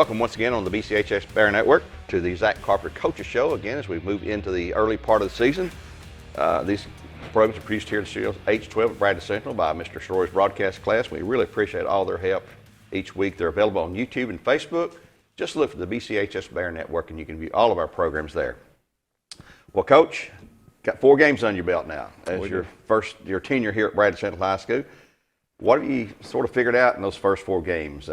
Welcome once again on the BCHS Bear Network to the Zach Carpenter Coaches Show. Again, as we move into the early part of the season, these programs are produced here at the studios H12 at Bradley Central by Mr. Shroy's broadcast class. We really appreciate all their help each week. They're available on YouTube and Facebook. Just look for the BCHS Bear Network and you can view all of our programs there. Well, Coach, got 4 games on your belt now as your tenure here at Bradley Central High School. What have you sort of figured out in those first 4 games?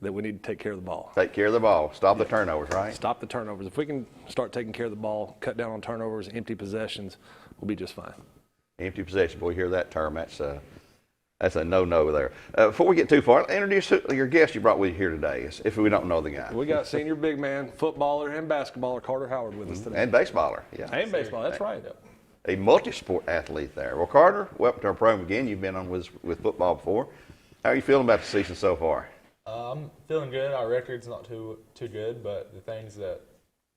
That we need to take care of the ball. Take care of the ball. Stop the turnovers, right? Stop the turnovers. If we can start taking care of the ball, cut down on turnovers, empty possessions, we'll be just fine. Empty possession. Boy, you hear that term. That's a no-no there. Before we get too far, introduce your guest you brought with you here today, if we don't know the guy. We got senior big man, footballer and basketballer Carter Howard with us today. And baseballer, yeah. And baseball, that's right. A multi-sport athlete there. Well, Carter, welcome to our program again. You've been on with football before. How are you feeling about the season so far? I'm feeling good. Our record's not too good, but the things that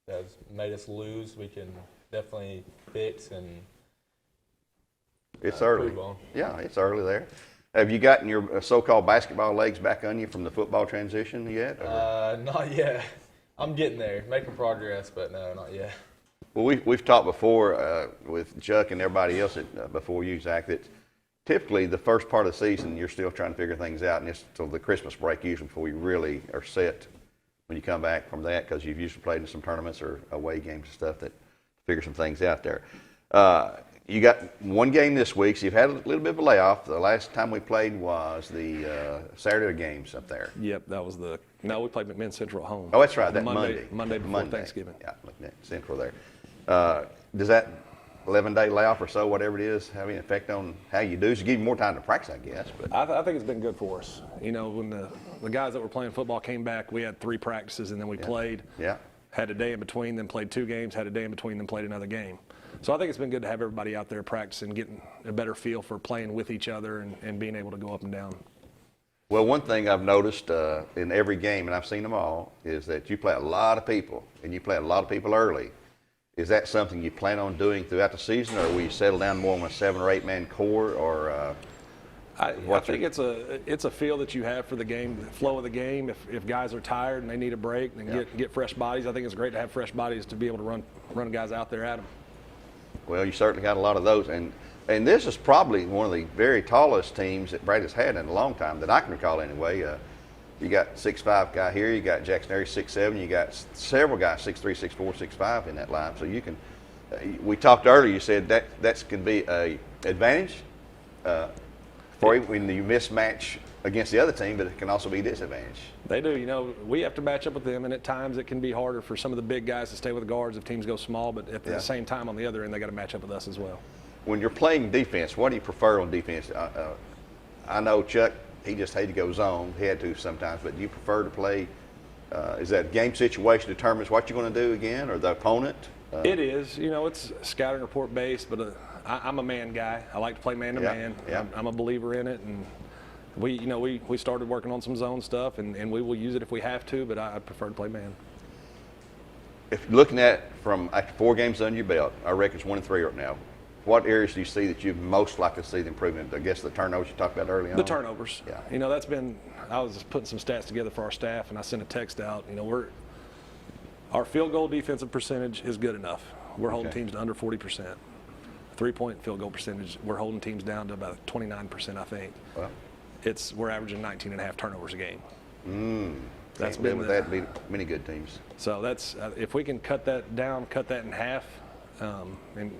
has made us lose, we can definitely fix and it's early. On. Yeah, it's early there. Have you gotten your so-called basketball legs back on you from the football transition yet? Not yet. I'm getting there, making progress, but no, not yet. Well, we've talked before with Chuck and everybody else before you, Zach, that typically the first part of the season you're still trying to figure things out, and it's till the Christmas break usually before you really are set when you come back from that, because you've usually played in some tournaments or away games and stuff that figure some things out there. You got 1 game this week, so you've had a little bit of a layoff. The last time we played was the Saturday games up there. Yep, that was we played McMinn Central at home. Oh, that's right, that Monday. Monday before Thanksgiving. Yeah, McMinn Central there. Does that 11-day layoff or so, whatever it is, have any effect on how you do? Does it give you more time to practice, I guess? But I think it's been good for us. You know, when the guys that were playing football came back, we had 3 practices, and then we played. Yeah. Had a day in between, then played 2 games, had a day in between, then played another game. So I think it's been good to have everybody out there practicing, getting a better feel for playing with each other and being able to go up and down. Well, one thing I've noticed in every game, and I've seen them all, is that you play a lot of people, and you play a lot of people early. Is that something you plan on doing throughout the season, or will you settle down more on a 7 or 8 man core, or? I think it's a feel that you have for the game, the flow of the game. If guys are tired and they need a break, then get fresh bodies. I think it's great to have fresh bodies to be able to run guys out there at them. Well, you certainly got a lot of those, and this is probably one of the very tallest teams that Bradley's had in a long time that I can recall anyway. You got 6'5" guy here, you got Jackson Area 6'7", you got several guys 6'3", 6'4", 6'5" in that line. So you can. We talked earlier. You said that can be a advantage for you when you mismatch against the other team, but it can also be a disadvantage. They do. You know, we have to match up with them, and at times it can be harder for some of the big guys to stay with the guards if teams go small, but at the same time on the other end they got to match up with us as well. When you're playing defense, what do you prefer on defense? I know Chuck, he just hated to go zone. He had to sometimes, but do you prefer to play, is that game situation determines what you're going to do again, or the opponent? It is. You know, it's scouting report based, but I'm a man guy. I like to play man to man. I'm a believer in it, and we started working on some zone stuff, and we will use it if we have to, but I prefer to play man. If you're looking at from after 4 games under your belt, our record's 1-3 right now. What areas do you see that you'd most like to see the improvement? I guess the turnovers you talked about early on. The turnovers. Yeah. You know, that's been. I was just putting some stats together for our staff, and I sent a text out. You know, our field goal defensive percentage is good enough. We're holding teams to under 40%. 3-point field goal percentage, we're holding teams down to about 29%, I think. Well, we're averaging 19.5 turnovers a game. That's been with that beat many good teams. So that's if we can cut that down, cut that in half, and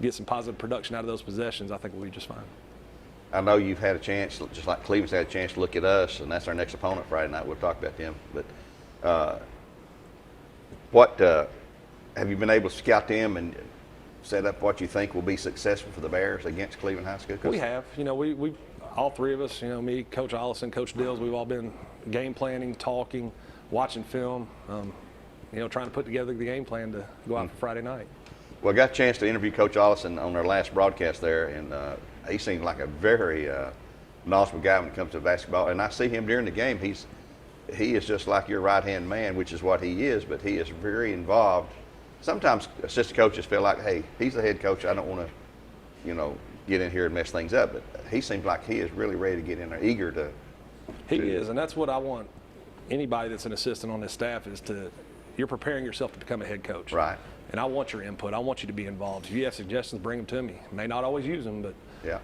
get some positive production out of those possessions, I think we'll be just fine. I know you've had a chance, just like Cleveland's had a chance to look at us, and that's our next opponent Friday night. We'll talk about them. But have you been able to scout them and set up what you think will be successful for the Bears against Cleveland High School? We have. You know, we all 3 of us, me, Coach Allison, Coach Dills, we've all been game planning, talking, watching film, trying to put together the game plan to go out for Friday night. Well, I got a chance to interview Coach Allison on our last broadcast there, and he seemed like a very knowledgeable guy when it comes to basketball. And I see him during the game. He is just like your right-hand man, which is what he is, but he is very involved. Sometimes assistant coaches feel like, hey, he's the head coach. I don't want to, get in here and mess things up. But he seems like he is really ready to get in there, eager to. He is, and that's what I want anybody that's an assistant on this staff is you're preparing yourself to become a head coach. Right. And I want your input. I want you to be involved. If you have suggestions, bring them to me. May not always use them, but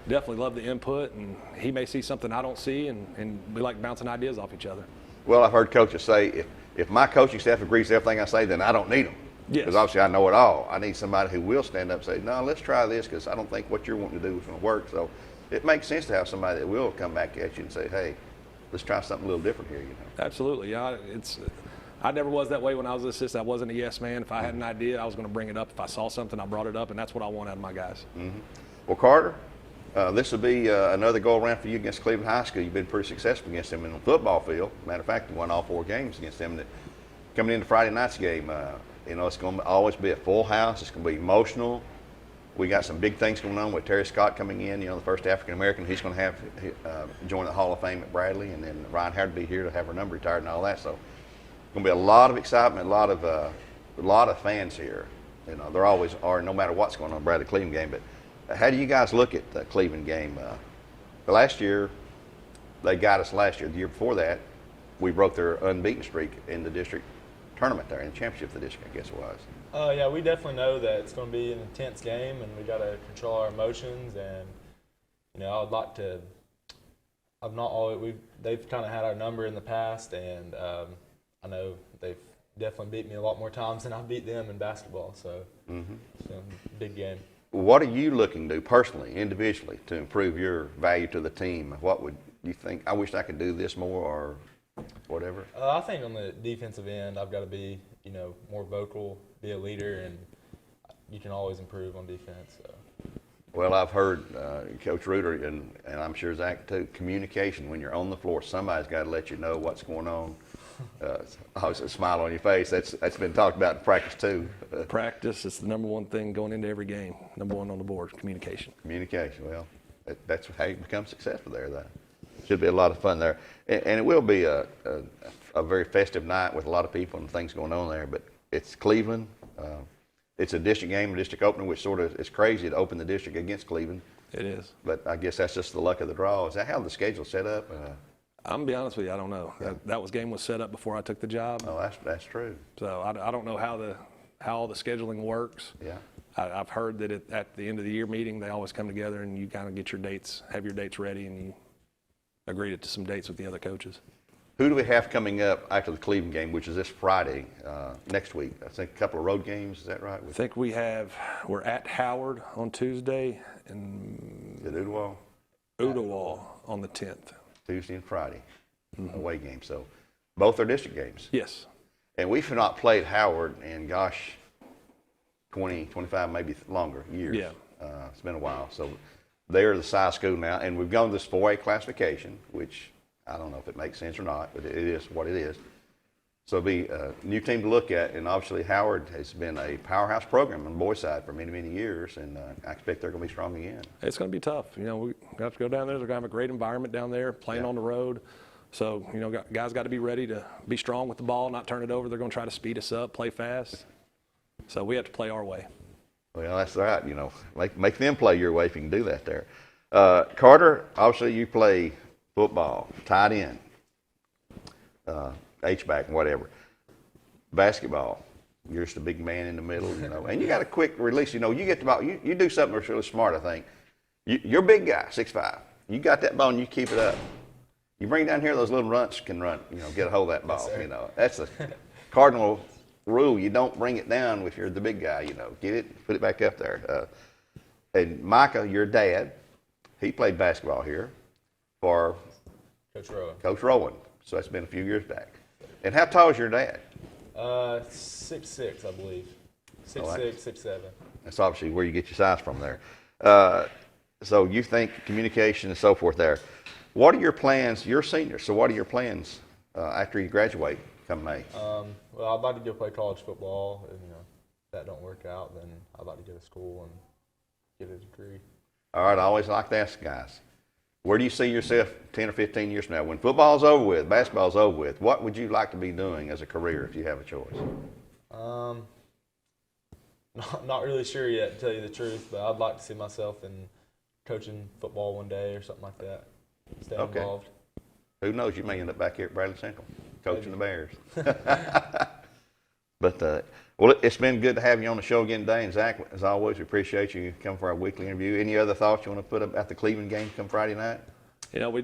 definitely love the input. And he may see something I don't see, and we like bouncing ideas off each other. Well, I've heard coaches say, if my coaching staff agrees with everything I say, then I don't need them. Yes. Because obviously I know it all. I need somebody who will stand up and say, no, let's try this because I don't think what you're wanting to do is going to work. So it makes sense to have somebody that will come back at you and say, hey, let's try something a little different here. Absolutely. Yeah, I never was that way when I was an assistant. I wasn't a yes man. If I had an idea, I was going to bring it up. If I saw something, I brought it up, and that's what I want out of my guys. Mm-hmm. Well, Carter, this will be another go-around for you against Cleveland High School. You've been pretty successful against them in the football field. Matter of fact, you won all 4 games against them. Coming into Friday night's game, it's going to always be a full house. It's going to be emotional. We got some big things going on with Terry Scott coming in, the first African-American. He's going to have join the Hall of Fame at Bradley, and then Ryan Howard will be here to have her number retired and all that. So it's going to be a lot of excitement, a lot of fans here. There always are, no matter what's going on in the Bradley Cleveland game. But how do you guys look at the Cleveland game? Last year, they got us last year. The year before that, we broke their unbeaten streak in the district tournament there, in the championship of the district, I guess it was. Yeah, we definitely know that it's going to be an intense game, and we got to control our emotions. And I'd like to. I've not always. They've kind of had our number in the past, and I know they've definitely beat me a lot more times than I beat them in basketball. So, it's a big game. What are you looking to do personally, individually, to improve your value to the team? What would you think? I wish I could do this more, or whatever. I think on the defensive end, I've got to be, more vocal, be a leader, and you can always improve on defense. So. Well, I've heard Coach Reuter, and I'm sure Zach too, communication when you're on the floor. Somebody's got to let you know what's going on. Obviously, a smile on your face. That's been talked about in practice too. Practice is the number one thing going into every game. Number one on the board, communication. Communication. Well, that's how you become successful there. That should be a lot of fun there, and it will be a very festive night with a lot of people and things going on there. But it's Cleveland. It's a district game, a district opener, which sort of is crazy to open the district against Cleveland. It is. But I guess that's just the luck of the draw. Is that how the schedule's set up? I'm going to be honest with you, I don't know. Yeah. That game was set up before I took the job. Oh, that's true. So I don't know how all the scheduling works. Yeah. I've heard that at the end of the year meeting, they always come together and you kind of get your dates, have your dates ready, and you agree to some dates with the other coaches. Who do we have coming up after the Cleveland game, which is this Friday, next week? I think a couple of road games. Is that right? I think we're at Howard on Tuesday and At Oodawall? Oodawall on the 10th. Tuesday and Friday, away games. So both are district games. Yes. And we've not played Howard in, 20, 25, maybe longer years. Yeah. It's been a while. So they're the size school now, and we've gone this 4A classification, which I don't know if it makes sense or not, but it is what it is. So it'll be a new team to look at, and obviously Howard has been a powerhouse program on the boys' side for many, many years, and I expect they're going to be strong again. It's going to be tough. We have to go down there. They're going to have a great environment down there, playing on the road. So, guys got to be ready to be strong with the ball, not turn it over. They're going to try to speed us up, play fast. So we have to play our way. Well, that's right. Make them play your way if you can do that there. Carter, obviously you play football, tight end, H-back, whatever. Basketball, you're just a big man in the middle, and you got a quick release. You get the ball. You do something that's really smart, I think. You're a big guy, 6'5". You got that ball and you keep it up. You bring it down here, those little runts can run, get a hold of that ball. Yes, That's the cardinal rule. You don't bring it down if you're the big guy. Get it, put it back up there. And Micah, your dad, he played basketball here for Coach Rowan. So that's been a few years back. And how tall is your dad? 6'6", I believe. 6'6", 6'7". That's obviously where you get your size from there. So you think communication and so forth there. What are your plans? You're a senior, so what are your plans after you graduate come May? Well, I'd like to go play college football, and if that don't work out, then I'd like to go to school and get a degree. All right, I always like to ask guys, where do you see yourself 10 or 15 years from now? When football's over with, basketball's over with, what would you like to be doing as a career if you have a choice? Not really sure yet, to tell you the truth, but I'd like to see myself in coaching football one day or something like that. Stay involved. Who knows? You may end up back here at Bradley Central. coaching the Bears. But, well, it's been good to have you on the show again today. And Zach, as always, we appreciate you coming for our weekly interview. Any other thoughts you want to put up at the Cleveland game come Friday night? You know,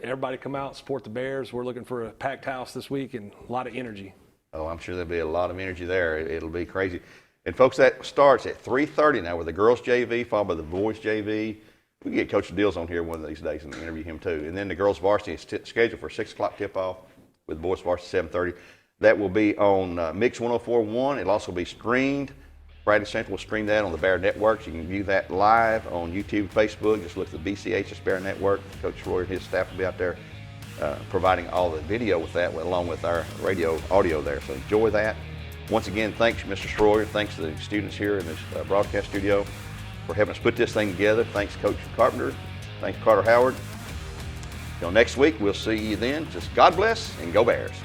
everybody come out, support the Bears. We're looking for a packed house this week and a lot of energy. Oh, I'm sure there'll be a lot of energy there. It'll be crazy. And, folks, that starts at 3:30 now with the girls' JV, followed by the boys' JV. We can get Coach Dills on here one of these days and interview him, too. And then the girls' varsity is scheduled for 6 o'clock tip-off with the boys' varsity 7:30. That will be on Mix 104.1. It'll also be streamed. Bradley Central will stream that on the Bear Network. You can view that live on YouTube and Facebook. Just look at the BCHS Bear Network. Coach Roy and his staff will be out there providing all the video with that, along with our radio audio there. So enjoy that. Once again, thanks, Mr. Schroyer. Thanks to the students here in this broadcast studio for helping us put this thing together. Thanks, Coach Carpenter. Thanks, Carter Howard. Until next week, we'll see you then. Just God bless and go Bears.